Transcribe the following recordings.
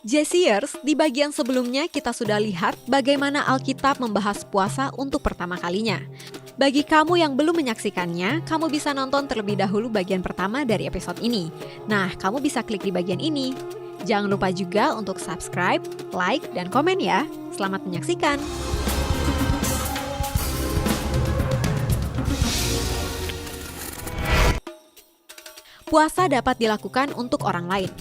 Jesiers, di bagian sebelumnya kita sudah lihat bagaimana Alkitab membahas puasa untuk pertama kalinya. Bagi kamu yang belum menyaksikannya, kamu bisa nonton terlebih dahulu bagian pertama dari episode ini. Nah, kamu bisa klik di bagian ini. Jangan lupa juga untuk subscribe, like, dan komen ya. Selamat menyaksikan! Puasa dapat dilakukan untuk orang lain.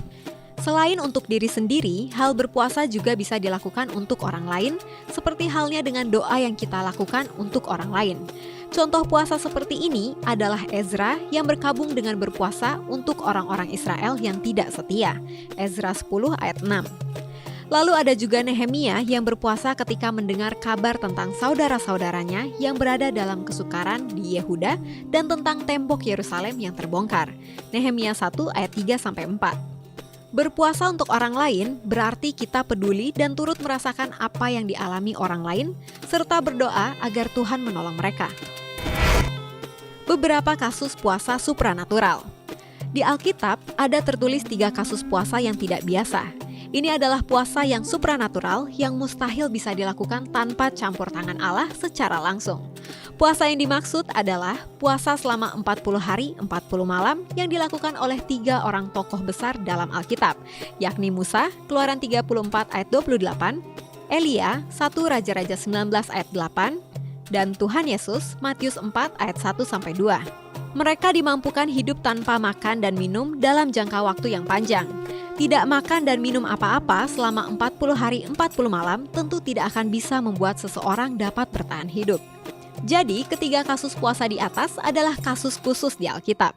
Selain untuk diri sendiri, hal berpuasa juga bisa dilakukan untuk orang lain, seperti halnya dengan doa yang kita lakukan untuk orang lain. Contoh puasa seperti ini adalah Ezra yang berkabung dengan berpuasa untuk orang-orang Israel yang tidak setia. Ezra 10 ayat 6. Lalu ada juga Nehemia yang berpuasa ketika mendengar kabar tentang saudara-saudaranya yang berada dalam kesukaran di Yehuda dan tentang tembok Yerusalem yang terbongkar. Nehemia 1 ayat 3-4. Berpuasa untuk orang lain berarti kita peduli dan turut merasakan apa yang dialami orang lain, serta berdoa agar Tuhan menolong mereka. Beberapa kasus puasa supranatural. Di Alkitab ada tertulis 3 kasus puasa yang tidak biasa. Ini adalah puasa yang supranatural yang mustahil bisa dilakukan tanpa campur tangan Allah secara langsung. Puasa yang dimaksud adalah puasa selama 40 hari 40 malam yang dilakukan oleh 3 orang tokoh besar dalam Alkitab, yakni Musa, Keluaran 34 ayat 28, Elia, 1 Raja-Raja 19 ayat 8, dan Tuhan Yesus, Matius 4 ayat 1-2. Mereka dimampukan hidup tanpa makan dan minum dalam jangka waktu yang panjang. Tidak makan dan minum apa-apa selama 40 hari 40 malam tentu tidak akan bisa membuat seseorang dapat bertahan hidup. Jadi, ketiga kasus puasa di atas adalah kasus khusus di Alkitab.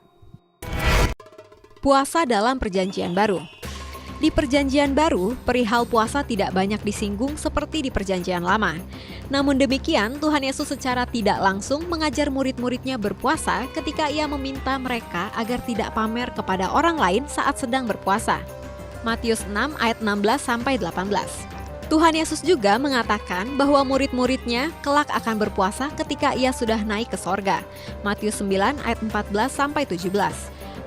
Puasa dalam Perjanjian Baru. Di Perjanjian Baru, perihal puasa tidak banyak disinggung seperti di Perjanjian Lama. Namun demikian, Tuhan Yesus secara tidak langsung mengajar murid-muridnya berpuasa ketika Ia meminta mereka agar tidak pamer kepada orang lain saat sedang berpuasa. Matius 6 ayat 16-18. Tuhan Yesus juga mengatakan bahwa murid-muridnya kelak akan berpuasa ketika Ia sudah naik ke sorga. Matius 9 ayat 14-17.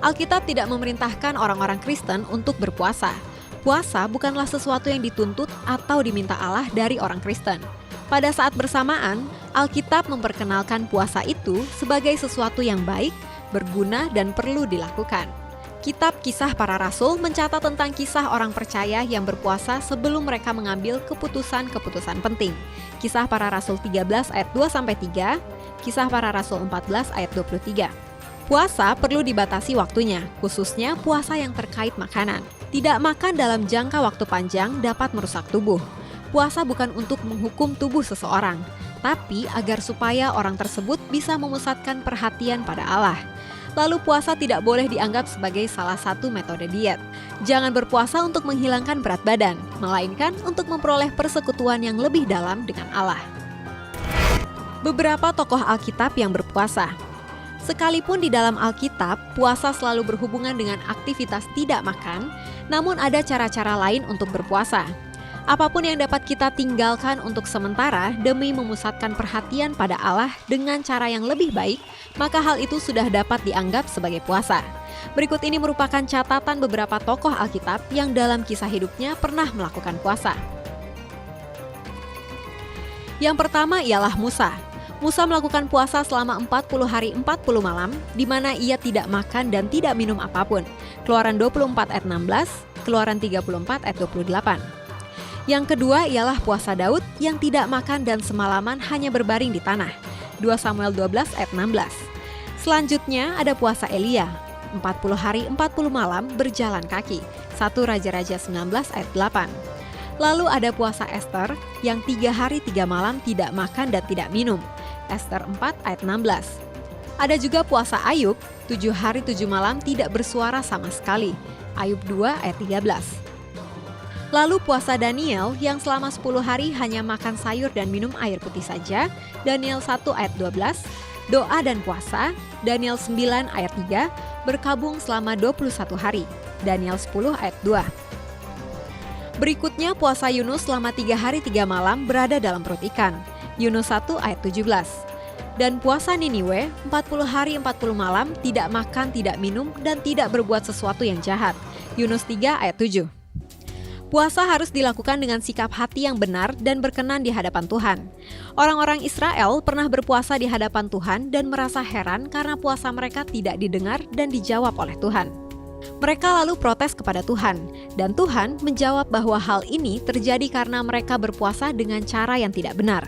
Alkitab tidak memerintahkan orang-orang Kristen untuk berpuasa. Puasa bukanlah sesuatu yang dituntut atau diminta Allah dari orang Kristen. Pada saat bersamaan, Alkitab memperkenalkan puasa itu sebagai sesuatu yang baik, berguna, dan perlu dilakukan. Kitab Kisah Para Rasul mencatat tentang kisah orang percaya yang berpuasa sebelum mereka mengambil keputusan-keputusan penting. Kisah Para Rasul 13 ayat 2-3, Kisah Para Rasul 14 ayat 23. Puasa perlu dibatasi waktunya, khususnya puasa yang terkait makanan. Tidak makan dalam jangka waktu panjang dapat merusak tubuh. Puasa bukan untuk menghukum tubuh seseorang, tapi agar supaya orang tersebut bisa memusatkan perhatian pada Allah. Lalu puasa tidak boleh dianggap sebagai salah satu metode diet. Jangan berpuasa untuk menghilangkan berat badan, melainkan untuk memperoleh persekutuan yang lebih dalam dengan Allah. Beberapa tokoh Alkitab yang berpuasa. Sekalipun di dalam Alkitab, puasa selalu berhubungan dengan aktivitas tidak makan, namun ada cara-cara lain untuk berpuasa. Apapun yang dapat kita tinggalkan untuk sementara demi memusatkan perhatian pada Allah dengan cara yang lebih baik, maka hal itu sudah dapat dianggap sebagai puasa. Berikut ini merupakan catatan beberapa tokoh Alkitab yang dalam kisah hidupnya pernah melakukan puasa. Yang pertama ialah Musa. Musa melakukan puasa selama 40 hari 40 malam, di mana ia tidak makan dan tidak minum apapun. Keluaran 24 ayat 16, Keluaran 34 ayat 28. Yang kedua ialah puasa Daud yang tidak makan dan semalaman hanya berbaring di tanah. 2 Samuel 12 ayat 16. Selanjutnya ada puasa Elia, 40 hari 40 malam berjalan kaki. 1 Raja-Raja 19 ayat 8. Lalu ada puasa Ester yang 3 hari 3 malam tidak makan dan tidak minum. Ester 4 ayat 16. Ada juga puasa Ayub, 7 hari 7 malam tidak bersuara sama sekali. Ayub 2 ayat 13. Lalu puasa Daniel yang selama 10 hari hanya makan sayur dan minum air putih saja, Daniel 1 ayat 12, doa dan puasa, Daniel 9 ayat 3, berkabung selama 21 hari, Daniel 10 ayat 2. Berikutnya puasa Yunus selama 3 hari 3 malam berada dalam perut ikan, Yunus 1 ayat 17. Dan puasa Niniwe 40 hari 40 malam tidak makan, tidak minum, dan tidak berbuat sesuatu yang jahat, Yunus 3 ayat 7. Puasa harus dilakukan dengan sikap hati yang benar dan berkenan di hadapan Tuhan. Orang-orang Israel pernah berpuasa di hadapan Tuhan dan merasa heran karena puasa mereka tidak didengar dan dijawab oleh Tuhan. Mereka lalu protes kepada Tuhan, dan Tuhan menjawab bahwa hal ini terjadi karena mereka berpuasa dengan cara yang tidak benar.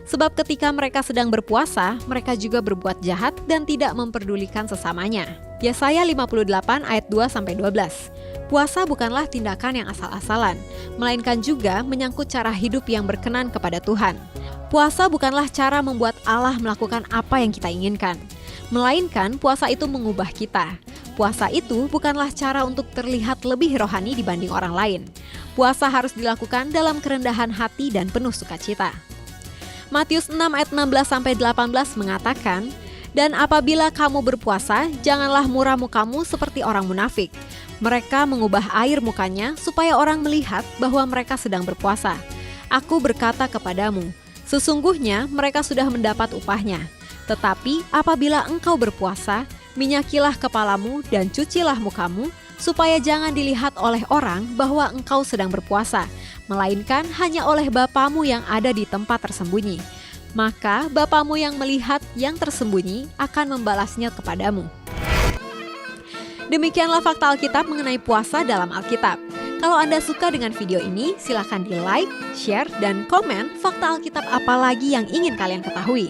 Sebab ketika mereka sedang berpuasa, mereka juga berbuat jahat dan tidak memperdulikan sesamanya. Yesaya 58 ayat 2-12. Puasa bukanlah tindakan yang asal-asalan, melainkan juga menyangkut cara hidup yang berkenan kepada Tuhan. Puasa bukanlah cara membuat Allah melakukan apa yang kita inginkan, melainkan puasa itu mengubah kita. Puasa itu bukanlah cara untuk terlihat lebih rohani dibanding orang lain. Puasa harus dilakukan dalam kerendahan hati dan penuh sukacita. Matius 6 ayat 16-18 mengatakan, "Dan apabila kamu berpuasa, janganlah muram mukamu seperti orang munafik. Mereka mengubah air mukanya supaya orang melihat bahwa mereka sedang berpuasa. Aku berkata kepadamu, sesungguhnya mereka sudah mendapat upahnya. Tetapi apabila engkau berpuasa, minyakilah kepalamu dan cucilah mukamu, supaya jangan dilihat oleh orang bahwa engkau sedang berpuasa, melainkan hanya oleh Bapamu yang ada di tempat tersembunyi. Maka Bapamu yang melihat yang tersembunyi akan membalasnya kepadamu." Demikianlah fakta Alkitab mengenai puasa dalam Alkitab. Kalau Anda suka dengan video ini, silakan di-like, share, dan komen fakta Alkitab apa lagi yang ingin kalian ketahui.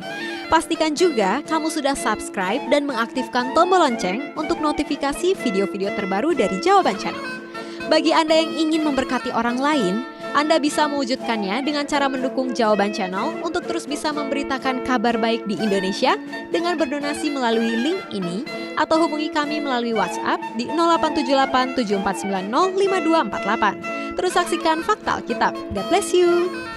Pastikan juga kamu sudah subscribe dan mengaktifkan tombol lonceng untuk notifikasi video-video terbaru dari Jawaban Channel. Bagi Anda yang ingin memberkati orang lain, Anda bisa mewujudkannya dengan cara mendukung Jawaban Channel untuk terus bisa memberitakan kabar baik di Indonesia dengan berdonasi melalui link ini atau hubungi kami melalui WhatsApp di 0878 7490 5248. Terus saksikan fakta Alkitab. God bless you!